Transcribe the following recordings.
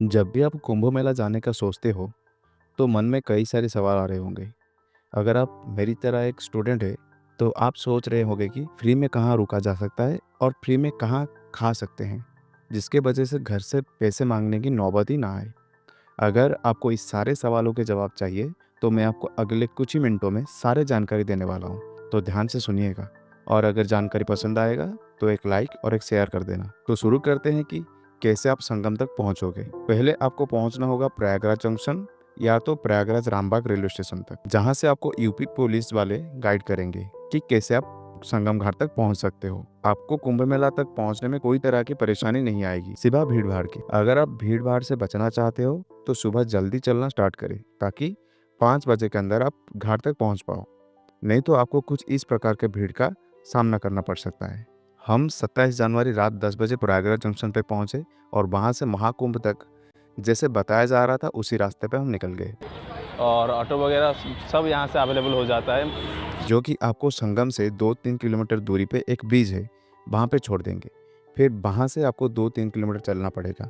जब भी आप कुंभ मेला जाने का सोचते हो तो मन में कई सारे सवाल आ रहे होंगे। अगर आप मेरी तरह एक स्टूडेंट है तो आप सोच रहे होंगे कि फ्री में कहाँ रुका जा सकता है और फ्री में कहाँ खा सकते हैं, जिसके वजह से घर से पैसे मांगने की नौबत ही ना आए। अगर आपको इस सारे सवालों के जवाब चाहिए तो मैं आपको अगले कुछ ही मिनटों में सारे जानकारी देने वाला हूँ, तो ध्यान से सुनिएगा। और अगर जानकारी पसंद आएगा तो एक लाइक और एक शेयर कर देना। तो शुरू करते हैं कि कैसे आप संगम तक पहुंचोगे। पहले आपको पहुंचना होगा प्रयागराज जंक्शन या तो प्रयागराज रामबाग रेलवे स्टेशन तक, जहां से आपको यूपी पुलिस वाले गाइड करेंगे कि कैसे आप संगम घाट तक पहुंच सकते हो। आपको कुंभ मेला तक पहुंचने में कोई तरह की परेशानी नहीं आएगी, सिवा भीड़ भाड़ की। अगर आप भीड़ भाड़ से बचना चाहते हो तो सुबह जल्दी चलना स्टार्ट करें, ताकि 5 बजे के अंदर आप घाट तक पहुंच पाओ। नहीं तो आपको कुछ इस प्रकार के भीड़ का सामना करना पड़ सकता है। हम 27 जनवरी रात 10 बजे प्रयागराज जंक्शन पे पहुंचे और वहां से महाकुंभ तक जैसे बताया जा रहा था उसी रास्ते पे हम निकल गए, और ऑटो वगैरह सब यहाँ से अवेलेबल हो जाता है। जो कि आपको संगम से 2-3 किलोमीटर दूरी पे एक ब्रिज है, वहां पे छोड़ देंगे। फिर वहां से आपको 2-3 किलोमीटर चलना पड़ेगा।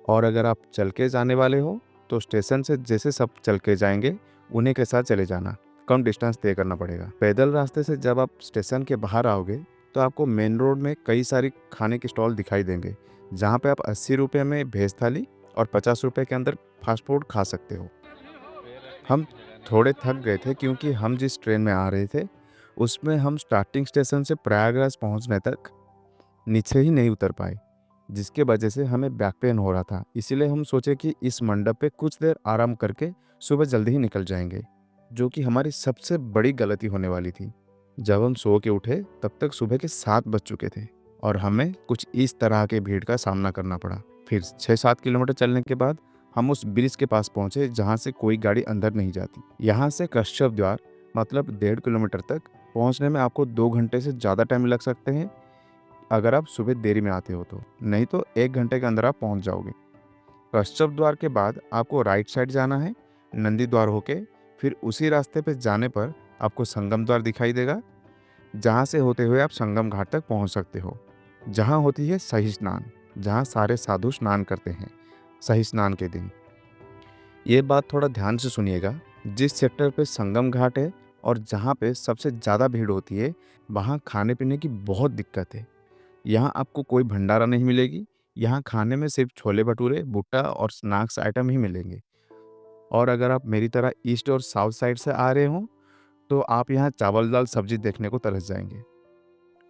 और अगर आप चल के जाने वाले हो तो स्टेशन से जैसे सब चल के जाएंगे उन्हीं के साथ चले जाना, कम डिस्टेंस तय करना पड़ेगा। पैदल रास्ते से जब आप स्टेशन के बाहर आओगे तो आपको मेन रोड में कई सारी खाने के स्टॉल दिखाई देंगे, जहाँ पे आप 80 रुपये में वेज थाली और 50 रुपये के अंदर फास्ट फूड खा सकते हो। हम थोड़े थक गए थे क्योंकि हम जिस ट्रेन में आ रहे थे उसमें हम स्टार्टिंग स्टेशन से प्रयागराज पहुंचने तक नीचे ही नहीं उतर पाए, जिसके वजह से हमें बैक पेन हो रहा था। इसीलिए हम सोचे कि इस मंडप पे कुछ देर आराम करके सुबह जल्दी ही निकल जाएंगे, जो कि हमारी सबसे बड़ी गलती होने वाली थी। जब हम सो के उठे तब तक सुबह के 7 बज चुके थे और हमें कुछ इस तरह के भीड़ का सामना करना पड़ा। फिर 6-7 किलोमीटर चलने के बाद हम उस ब्रिज के पास पहुंचे जहां से कोई गाड़ी अंदर नहीं जाती। यहाँ से कश्यप द्वार मतलब 1.5 किलोमीटर तक पहुंचने में आपको 2 घंटे से ज़्यादा टाइम लग सकते हैं, अगर आप सुबह देरी में आते हो तो। नहीं तो 1 घंटे के अंदर आप पहुंच जाओगे। कश्यप द्वार के बाद आपको राइट साइड जाना है, नंदी द्वार होके। फिर उसी रास्ते पे जाने पर आपको संगम द्वार दिखाई देगा, जहां से होते हुए आप संगम घाट तक पहुंच सकते हो, जहां होती है सही स्नान, जहां सारे साधु स्नान करते हैं सही स्नान के दिन। ये बात थोड़ा ध्यान से सुनिएगा। जिस सेक्टर पे संगम घाट है और जहाँ पे सबसे ज़्यादा भीड़ होती है, वहाँ खाने पीने की बहुत दिक्कत है। यहाँ आपको कोई भंडारा नहीं मिलेगी। यहाँ खाने में सिर्फ छोले भटूरे, भुट्टा और स्नैक्स आइटम ही मिलेंगे। और अगर आप मेरी तरह ईस्ट और साउथ साइड से आ रहे हो तो आप यहाँ चावल दाल सब्जी देखने को तरस जाएंगे।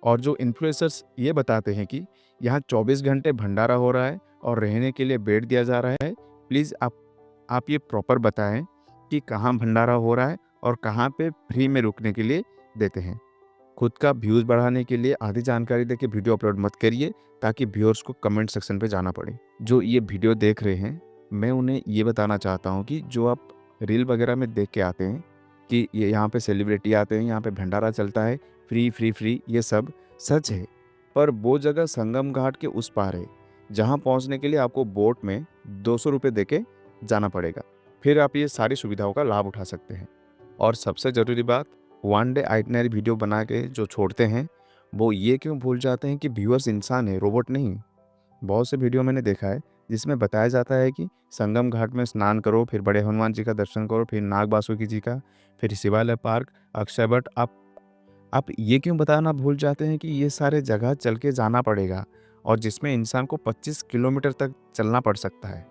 और जो इन्फ्लुएंसर्स ये बताते हैं कि यहाँ 24 घंटे भंडारा हो रहा है और रहने के लिए बेड दिया जा रहा है, प्लीज़ आप ये प्रॉपर बताएं कि कहाँ भंडारा हो रहा है और कहाँ पे फ्री में रुकने के लिए देते हैं। खुद का व्यूज़ बढ़ाने के लिए आधी जानकारी देके वीडियो अपलोड मत करिए, ताकि व्यूअर्स को कमेंट सेक्शन पे जाना पड़े। जो ये वीडियो देख रहे हैं, मैं उन्हें ये बताना चाहता हूँ कि जो आप रील वगैरह में देख के आते हैं कि ये यहाँ पे सेलिब्रिटी आते हैं, यहाँ पे भंडारा चलता है, फ्री फ्री फ्री, ये सब सच है। पर वो जगह संगम घाट के उस पार है, जहाँ पहुँचने के लिए आपको बोट में 200 रुपये दे के जाना पड़ेगा। फिर आप ये सारी सुविधाओं का लाभ उठा सकते हैं। और सबसे ज़रूरी बात, वन डे आइटनरी वीडियो बना के जो छोड़ते हैं, वो ये क्यों भूल जाते हैं कि व्यूअर्स इंसान है, रोबोट नहीं। बहुत से वीडियो मैंने देखा है जिसमें बताया जाता है कि संगम घाट में स्नान करो, फिर बड़े हनुमान जी का दर्शन करो, फिर नाग बासुकी जी का, फिर शिवालय पार्क, अक्षय वट। आप ये क्यों बताना भूल जाते हैं कि ये सारे जगह चल के जाना पड़ेगा और जिसमें इंसान को 25 किलोमीटर तक चलना पड़ सकता है।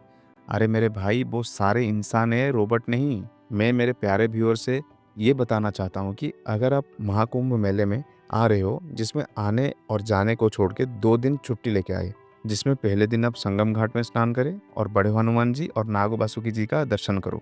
अरे मेरे भाई, वो सारे इंसान है, रोबोट नहीं। मैं मेरे प्यारे व्यूअर से ये बताना चाहता हूँ कि अगर आप महाकुंभ मेले में आ रहे हो, जिसमें आने और जाने को छोड़ के 2 दिन छुट्टी लेके आए, जिसमें पहले दिन आप संगम घाट में स्नान करें और बड़े हनुमान जी और नाग बासुकी जी का दर्शन करो।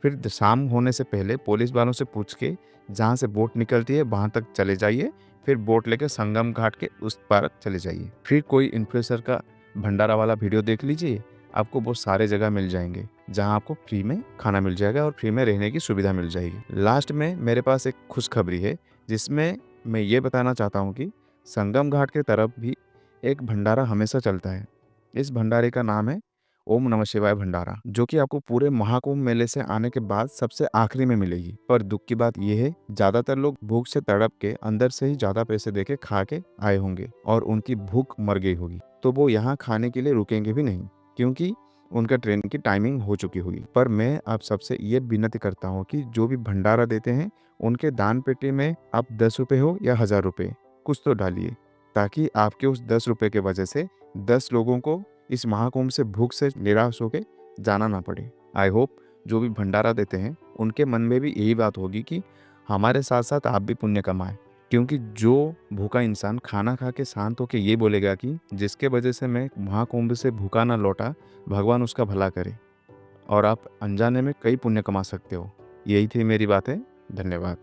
फिर शाम होने से पहले पुलिस वालों से पूछ के जहाँ से बोट निकलती है वहाँ तक चले जाइए। फिर बोट लेकर संगम घाट के उस पार चले जाइए। फिर कोई इन्फ्लुएंसर का भंडारा वाला वीडियो देख लीजिए, आपको बहुत सारे जगह मिल जाएंगे जहाँ आपको फ्री में खाना मिल जाएगा और फ्री में रहने की सुविधा मिल जाएगी। लास्ट में मेरे पास एक खुशखबरी है, जिसमें मैं ये बताना चाहता हूँ कि संगम घाट के तरफ भी एक भंडारा हमेशा चलता है। इस भंडारे का नाम है ओम नमः शिवाय भंडारा, जो कि आपको पूरे महाकुंभ मेले से आने के बाद सबसे आखिरी में मिलेगी। पर दुख की बात यह है, ज्यादातर लोग भूख से तड़प के अंदर से ही ज्यादा पैसे देके खा के आए होंगे और उनकी भूख मर गई होगी, तो वो यहाँ खाने के लिए रुकेंगे भी नहीं, क्योंकि उनका ट्रेन की टाइमिंग हो चुकी हुई। पर मैं आप सबसे ये विनती करता हूँ कि जो भी भंडारा देते हैं, उनके दान पेटी में आप 10 रुपए हो या 1000 रुपए कुछ तो डालिए, ताकि आपके उस 10 रुपए के वजह से 10 लोगों को इस महाकुंभ से भूख से निराश होके जाना ना पड़े। आई होप जो भी भंडारा देते हैं, उनके मन में भी यही बात होगी कि हमारे साथ-साथ आप भी पुण्य कमाएँ। क्योंकि जो भूखा इंसान खाना खा के शांत होके ये बोलेगा कि जिसके वजह से मैं महाकुंभ से भूखा ना लौटा, भगवान उसका भला करे, और आप अनजाने में कई पुण्य कमा सकते हो। यही थी मेरी बातें। धन्यवाद।